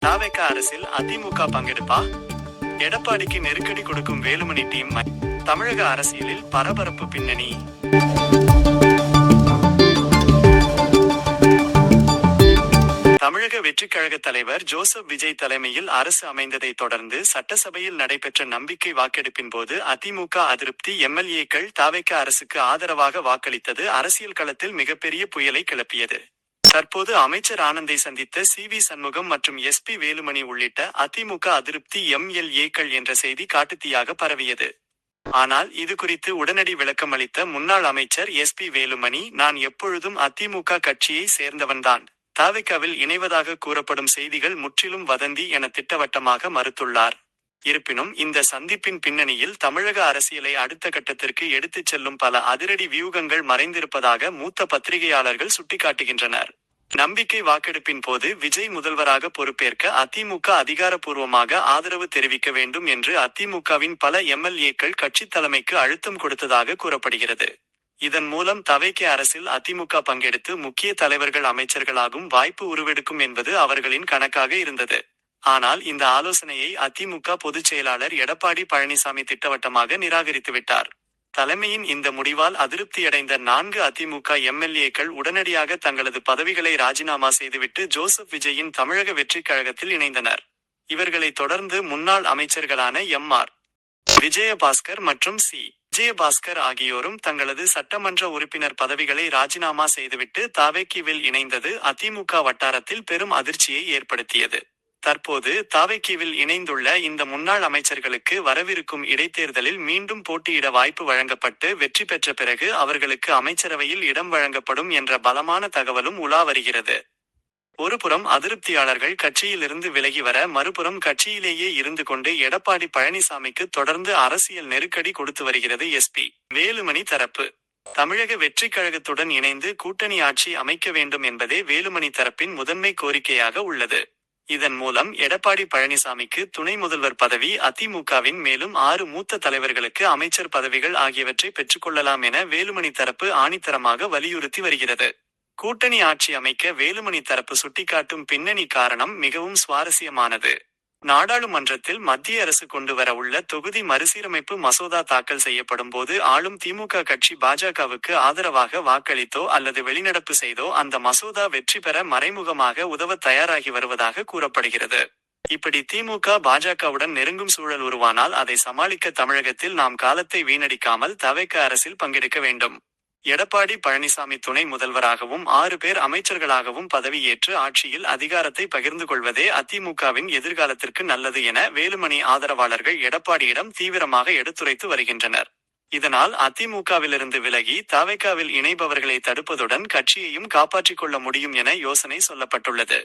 தாவேக அரசில் அதிமுக பங்கெடுப்பா? எடப்பாடிக்கு நெருக்கடி கொடுக்கும் வேலுமணி டீம். தமிழக அரசியலில் பரபரப்பு பின்னணி. தமிழக வெற்றிக் கழக தலைவர் ஜோசப் விஜய் தலைமையில் அரசு அமைந்ததை தொடர்ந்து சட்டசபையில் நடைபெற்ற நம்பிக்கை வாக்கெடுப்பின் போது அதிமுக அதிருப்தி எம்எல்ஏக்கள் தாவேக அரசுக்கு ஆதரவாக வாக்களித்தது அரசியல் களத்தில் மிகப்பெரிய புயலை கிளப்பியது. தற்போது அமைச்சர் ஆனந்தை சந்தித்த சி.வி. சண்முகம் மற்றும் எஸ்.பி. வேலுமணி உள்ளிட்ட அதிமுக அதிருப்தி எம்.எல்.ஏக்கள் என்ற செய்தி காட்டுத்தீயாக பரவியது. ஆனால் இது குறித்து உடனடி விளக்கம் அளித்த முன்னாள் அமைச்சர் எஸ்.பி. வேலுமணி, நான் எப்பொழுதும் அதிமுக கட்சியை சேர்ந்தவன்தான். தாவேகாவில் இணைவதாக கூறப்படும் செய்திகள் முற்றிலும் வதந்தி என திட்டவட்டமாக மறுத்துள்ளார். இருப்பினும் இந்த சந்திப்பின் பின்னணியில் தமிழக அரசியலை அடுத்த கட்டத்திற்கு எடுத்துச் செல்லும் பல அதிரடி வியூகங்கள் மறைந்திருப்பதாக மூத்த பத்திரிகையாளர்கள் சுட்டிக்காட்டுகின்றனர். நம்பிக்கை வாக்கெடுப்பின் போது விஜய் முதல்வராக பொறுப்பேற்க அதிமுக அதிகாரப்பூர்வமாக ஆதரவு தெரிவிக்க வேண்டும் என்று அதிமுகவின் பல எம்எல்ஏக்கள் கட்சித் தலைமைக்கு அழுத்தம் கொடுத்ததாக கூறப்படுகிறது. இதன் மூலம் தாவேக அரசில் அதிமுக பங்கெடுத்து முக்கிய தலைவர்கள் அமைச்சர்களாகும் வாய்ப்பு உருவெடுக்கும் என்பது அவர்களின் கணக்காக இருந்தது. ஆனால் இந்த ஆலோசனையை அதிமுக பொதுச் செயலாளர் எடப்பாடி பழனிசாமி திட்டவட்டமாக நிராகரித்துவிட்டார். தலைமையின் இந்த முடிவால் அதிருப்தியடைந்த 4 அதிமுக எம்எல்ஏக்கள் உடனடியாக தங்களது பதவிகளை ராஜினாமா செய்துவிட்டு ஜோசப் விஜயின் தமிழக வெற்றிக் கழகத்தில் இணைந்தனர். இவர்களை தொடர்ந்து முன்னாள் அமைச்சர்களான எம்.ஆர். விஜயபாஸ்கர் மற்றும் சி. விஜயபாஸ்கர் ஆகியோரும் தங்களது சட்டமன்ற உறுப்பினர் பதவிகளை ராஜினாமா செய்துவிட்டு தாவேகாவில் இணைந்தது அதிமுக வட்டாரத்தில் பெரும் அதிர்ச்சியை ஏற்படுத்தியது. தற்போது தாவேகாவில் இணைந்துள்ள இந்த முன்னாள் அமைச்சர்களுக்கு வரவிருக்கும் இடைத்தேர்தலில் மீண்டும் போட்டியிட வாய்ப்பு வழங்கப்பட்டு வெற்றி பெற்ற பிறகு அவர்களுக்கு அமைச்சரவையில் இடம் வழங்கப்படும் என்ற பலமான தகவலும் உலா வருகிறது. ஒருபுறம் அதிருப்தியாளர்கள் கட்சியிலிருந்து விலகி வர, மறுபுறம் கட்சியிலேயே இருந்து கொண்டு எடப்பாடி பழனிசாமிக்கு தொடர்ந்து அரசியல் நெருக்கடி கொடுத்து வருகிறது எஸ்.பி. வேலுமணி தரப்பு. தமிழக வெற்றிக் கழகத்துடன் இணைந்து கூட்டணி ஆட்சி அமைக்க வேண்டும் என்பதே வேலுமணி தரப்பின் முதன்மை கோரிக்கையாக உள்ளது. இதன் மூலம் எடப்பாடி பழனிசாமிக்கு துணை முதல்வர் பதவி, அதிமுகவின் மேலும் 6 மூத்த தலைவர்களுக்கு அமைச்சர் பதவிகள் ஆகியவற்றை பெற்றுக்கொள்ளலாம் என வேலுமணி தரப்பு ஆணித்தரமாக வலியுறுத்தி வருகிறது. கூட்டணி ஆட்சி அமைக்க வேலுமணி தரப்பு சுட்டிக்காட்டும் பின்னணி காரணம் மிகவும் சுவாரஸ்யமானது. நாடாளுமன்றத்தில் மத்திய அரசு கொண்டு வர உள்ள தொகுதி மறுசீரமைப்பு மசோதா தாக்கல் செய்யப்படும் போது ஆளும் திமுக கட்சி பாஜகவுக்கு ஆதரவாக வாக்களித்தோ அல்லது வெளிநடப்பு செய்தோ அந்த மசோதா வெற்றி பெற மறைமுகமாக உதவ தயாராகி வருவதாக கூறப்படுகிறது. இப்படி திமுக பாஜகவுடன் நெருங்கும் சூழல் உருவானால் அதை சமாளிக்க தமிழகத்தில் நாம் காலத்தை வீணடிக்காமல் தாவேக அரசில் பங்கெடுக்க வேண்டும். எடப்பாடி பழனிசாமி துணை முதல்வராகவும் 6 பேர் அமைச்சர்களாகவும் பதவியேற்று ஆட்சியில் அதிகாரத்தை பகிர்ந்து கொள்வதே அதிமுகவின் எதிர்காலத்திற்கு நல்லது என வேலுமணி ஆதரவாளர்கள் எடப்பாடியிடம் தீவிரமாக எடுத்துரைத்து வருகின்றனர். இதனால் அதிமுகவிலிருந்து விலகி தாவேகாவில் இணைபவர்களை தடுப்பதுடன் கட்சியையும் காப்பாற்றிக் கொள்ள முடியும் என யோசனை சொல்லப்பட்டுள்ளது.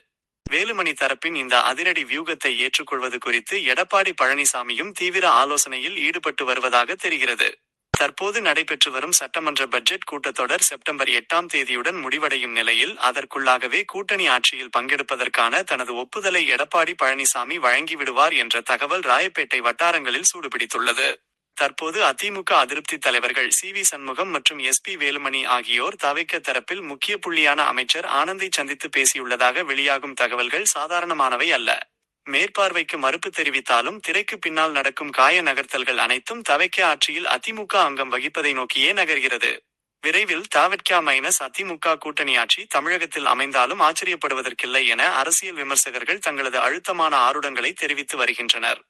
வேலுமணி தரப்பின் இந்த அதிரடி வியூகத்தை ஏற்றுக்கொள்வது குறித்து எடப்பாடி பழனிசாமியும் தீவிர ஆலோசனையில் ஈடுபட்டு வருவதாக தெரிகிறது. தற்போது நடைபெற்று வரும் சட்டமன்ற பட்ஜெட் கூட்டத்தொடர் செப்டம்பர் 8ஆம் தேதியுடன் முடிவடையும் நிலையில் அதற்குள்ளாகவே கூட்டணி ஆட்சியில் பங்கெடுப்பதற்கான தனது ஒப்புதலை எடப்பாடி பழனிசாமி வழங்கிவிடுவார் என்ற தகவல் ராயப்பேட்டை வட்டாரங்களில் சூடுபிடித்துள்ளது. தற்போது அதிமுக அதிருப்தி தலைவர்கள் சி.வி. சண்முகம் மற்றும் எஸ்.பி. வேலுமணி ஆகியோர் தாவேக தரப்பில் முக்கிய புள்ளியான அமைச்சர் ஆனந்தை சந்தித்து பேசியுள்ளதாக வெளியாகும் தகவல்கள் சாதாரணமானவை அல்ல. மேற்பார்வைக்கு மறுப்பு தெரிவித்தாலும் திரைக்கு பின்னால் நடக்கும் காய நகர்த்தல்கள் அனைத்தும் தாவேக ஆட்சியில் அதிமுக அங்கம் வகிப்பதை நோக்கியே நகர்கிறது. விரைவில் தாவேக-அதிமுக கூட்டணி ஆட்சி தமிழகத்தில் அமைந்தாலும் ஆச்சரியப்படுவதற்கில்லை என அரசியல் விமர்சகர்கள் தங்களது அழுத்தமான ஆருடங்களை தெரிவித்து வருகின்றனர்.